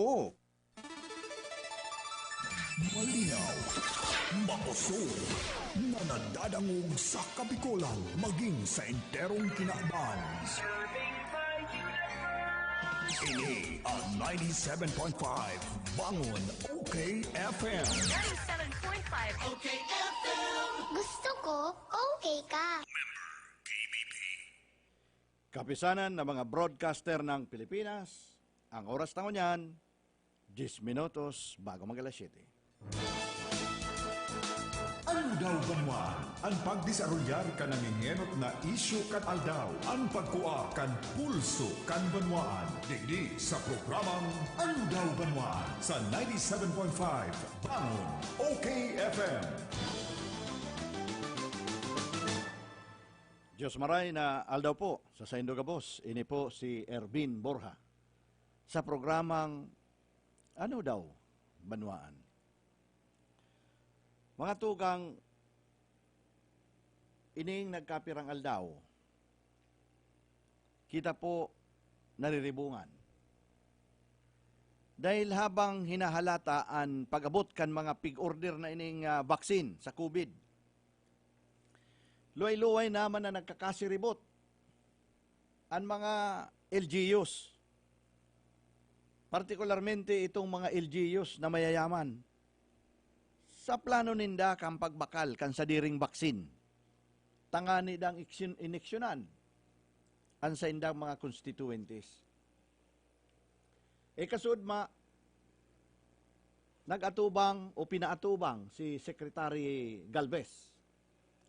po. Malinaw, makusog, nanadadangog sa Kabikulan, maging sa enterong kinaban. Ini ang 97.5 Bangon OK FM. 97.5 OK FM. Gusto ko, okay ka. Kapisanan ng mga broadcaster ng Pilipinas, ang oras na ngunyan, 10 minutos bago mag-alas 7. Ano daw banwan? Ang pagdisarulyar ka ng ingenot na isyu kan aldaw. Ang pagkuha kan pulso kan banwaan. Digdi sa programang Ano daw banwan? Sa 97.5 Bangon OK FM. Diyos maray na aldaw po sa Saindo Gabos. Ini po si Ervin Borja sa programang Ano daw banwaan? Mga tugang, ining nagkapirang aldaw, kita po nariribungan. Dahil habang hinahalata ang pag-abot kan mga pig-order na ining vaksin sa COVID, luay-luay naman na nagkakasiribot ang mga LGUs. Partikularmente itong mga LGUs na mayayaman. Sa plano ninda kang pagbakal kan sa diring baksin, tangani dang ineksyonan ang sa indang mga constituentes. Kasud nagatubang o pinaatubang si Secretary Galvez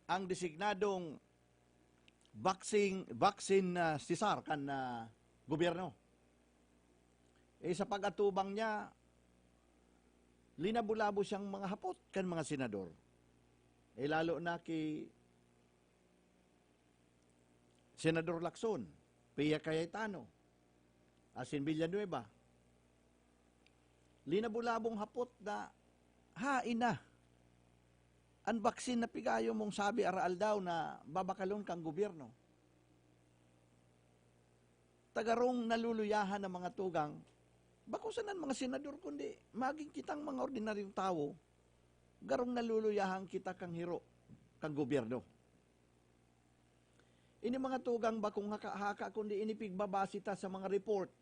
ang designadong vaccine Cesar kan gobyerno. Sa pag-atubang niya, linabulabo siyang mga hapot kan mga senador. Lalo na kay Senador Lacson, Pia Cayetano, Asin Villanueva. Linabulabong hapot na hain na ang baksin na pigayo mong sabi araal daw na babakalon kang gobyerno. Tagarong naluluyahan ng mga tugang, bakusanan mga senador kundi maging kitang mga ordinaryong tao, garong naluluyahan kita kang hiro, kang gobyerno. Ini mga tugang bakong haka-haka kundi inipigbabasita sa mga report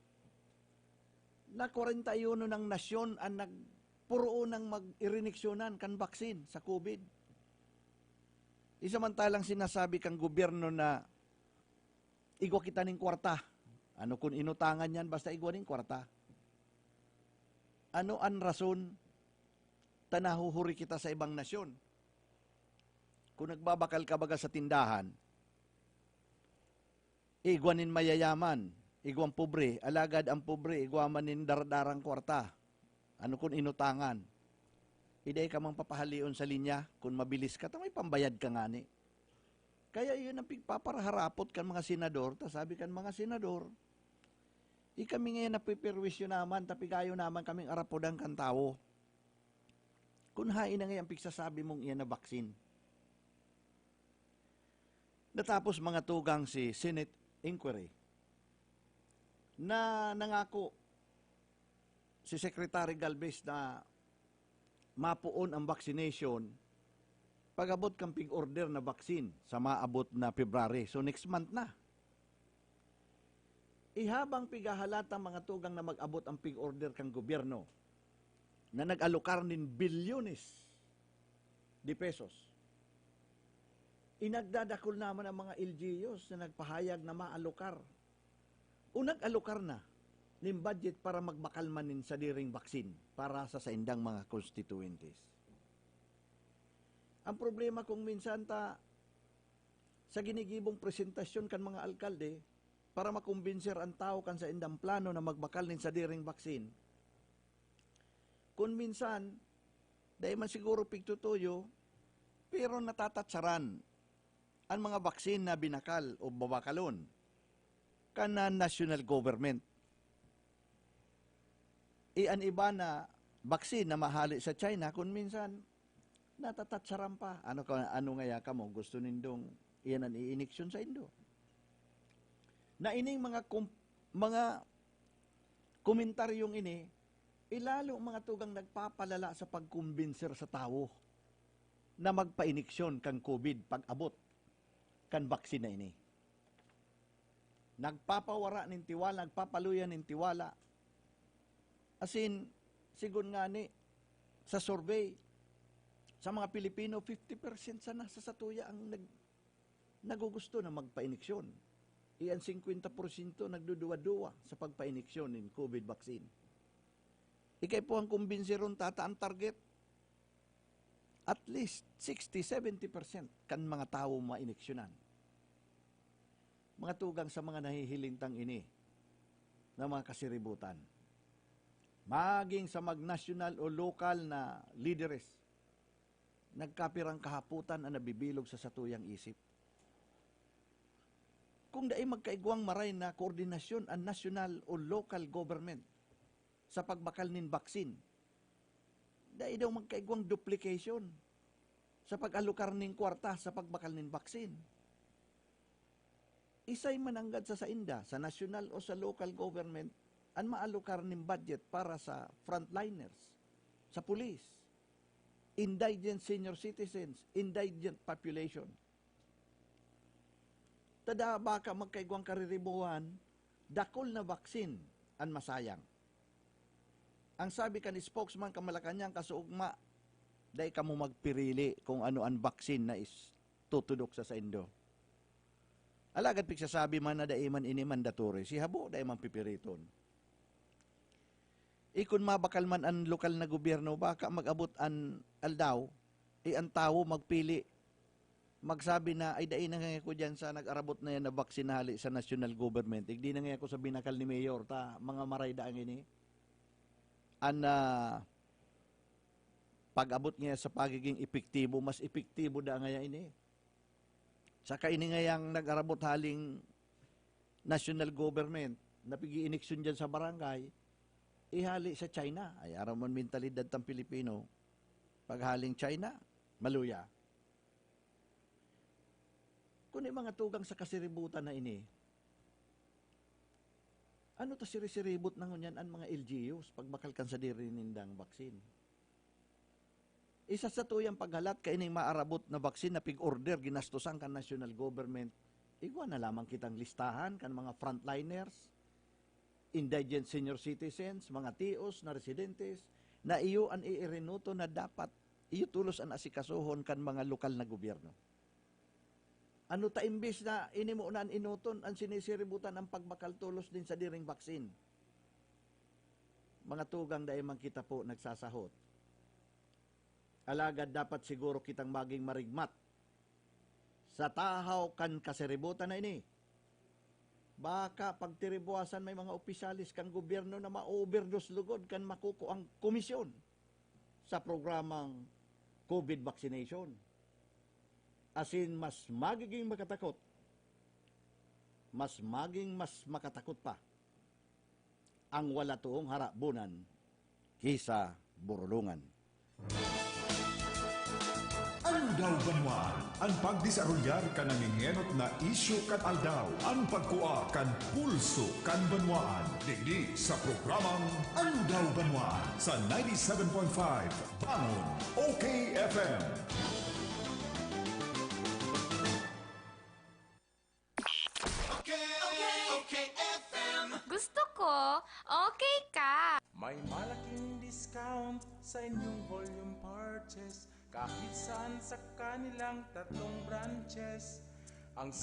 na 41 ng nasyon ang nagpuro ng mag-iriniksyonan kan baksin sa COVID. Isamantalang sinasabi kang gobyerno na igwa kita ning kwarta. Ano kung inutangan yan, basta igwa ning kwarta. Ano ang rason tanahuhuri kita sa ibang nasyon? Kung nagbabakal ka baga sa tindahan, igwanin mayayaman, igwang pobre, alagad ang pobre, igwamanin dardarang kwarta. Ano kung inutangan? Iday ka mang papahalion sa linya, kung mabilis ka, may pambayad ka nga ni. Kaya yun ang pigpaparaharapot kan mga senador, sabi kan mga senador, kami ngayon napipirwisyo naman, tapigayo naman kaming arapodang kan tao. Kung hain na ngayon pigsasabi mong iyan na baksin. Natapos mga tugang si Senate Inquiry na nangako si Secretary Galvez na mapuon ang vaccination pag-abot kang pig-order na baksin sa maabot na February. So next month na. Ihabang pigahalata mga tugang na mag-abot ang pig-order kang gobyerno na nag-alokar nin bilyones di pesos. Inagdadakol naman ang mga LGUs na nagpahayag na maalokar. O nag-alokar na nin budget para magbakalmanin sa diring baksin para sa saindang mga constituentes. Ang problema kung minsan sa ginigibong presentasyon kan mga alkalde, para makumbinser ang tao kan sa indang plano na magbakal nin sa diring baksin. Kung minsan, dahil man siguro pigtutuyo, pero natatatsaran ang mga baksin na binakal o babakalon kana national government. An iba na baksin na mahali sa China, kung minsan, natatatsaran pa. Ano nga ka mo, gusto nindong iyan ang iiniksyon sa Indo. Na ining mga komentaryong ini, Lalo mga tugang nagpapalala sa pagkumbinser sa tao na magpa-iniksyon kang COVID pag-abot kan baksin na ini. Nagpapawara nin tiwala, nagpapaluyan nin tiwala. As in, sigun nga ni, sa survey, sa mga Pilipino, 50% sana sa satuya ang nagugusto na magpa-iniksyon. Iyan 50% nagduduwa-duwa sa pagpa-iniksyon ng COVID vaccine. Ikay po ang kumbinsiron tata ang target. At least 60-70% kan mga tao mainiksyonan. Mga tugang sa mga nahihilintang ini na mga kasiributan. Maging sa mag-national o local na leaders, nagkapirang kahaputan ang nabibilog sa satuyang isip. Kung dai magkaigwang maray na koordinasyon ang national o local government sa pagbakal nin baksin, dai daw magkaigwang duplication sa pag-alukar ning kwarta sa pagbakal nin baksin. Isay mananggad sa sainda, sa national o sa local government, ang maalukar ning budget para sa frontliners, sa police, indigent senior citizens, indigent population. Tada baka magkaigwang kariribuhan, dakol na baksin ang masayang. Ang sabi ka ni spokesman Kamalakanyang kasuugma, dahil ka mo magpirili kung ano ang baksin na is tutudok sa indo. Alagad piksasabi man na dahil man ini mandatory, si habo dahil man pipiriton. Ikun mabakal man ang lokal na gobyerno, baka magabot ang aldaw, ang tao magpili, magsabi na, ay dahil na nga ko dyan sa nag-arabot na yan na baksinali sa national government, di na nga ko sa binakal ni Mayor, ta mga maray daang ini, pag-abot niya sa pagiging epektibo, mas epektibo da nga ini. Saka ini nga yung nag-arabot haling national government, napigi-iniksyon dyan sa barangay, ihali sa China. Ay araw man mentalidad ng Pilipino, paghaling China, maluya. Kung mga tugang sa kasiributan na ini, ano ta sirisiribot na ngunyan ang mga LGUs pagbakal kan sa diri nindang baksin? Isa sa tuyang paghalat kaining maarabot na baksin na pig-order ginastusan kan national government, igwa na lamang kitang listahan kan mga frontliners, indigent senior citizens, mga tios na residentes, na iyo ang iirinuto na dapat iyo tulos ang asikasuhon kan mga lokal na gobyerno. Ano ta imbis na inimunan inuton ang sinisiributan ang pagbakal tulos din sa diring baksin? Mga tugang dahil man kita po nagsasahot. Alagad dapat siguro kitang maging marigmat sa tahaw kan kasiributan na ini. Baka pagtiribuasan may mga opisyalis kan gobyerno na ma-overdose lugod kan makuko ang komisyon sa programang COVID vaccination. Asin mas magiging makatakot, mas makatakot pa ang wala tuong harabunan kisa burulungan. Aldaw Banwan, ang pagdisarulyar ka nangingenot na isyu kat aldaw, ang pagkua kan pulso kan banwaan. Digdi sa programang Aldaw Banwan sa 97.5 Bangon OKFM. Gusto ko, okay ka. May malaking discount sa inyong volume purchase kahit saan sa kanilang 3 branches. Ang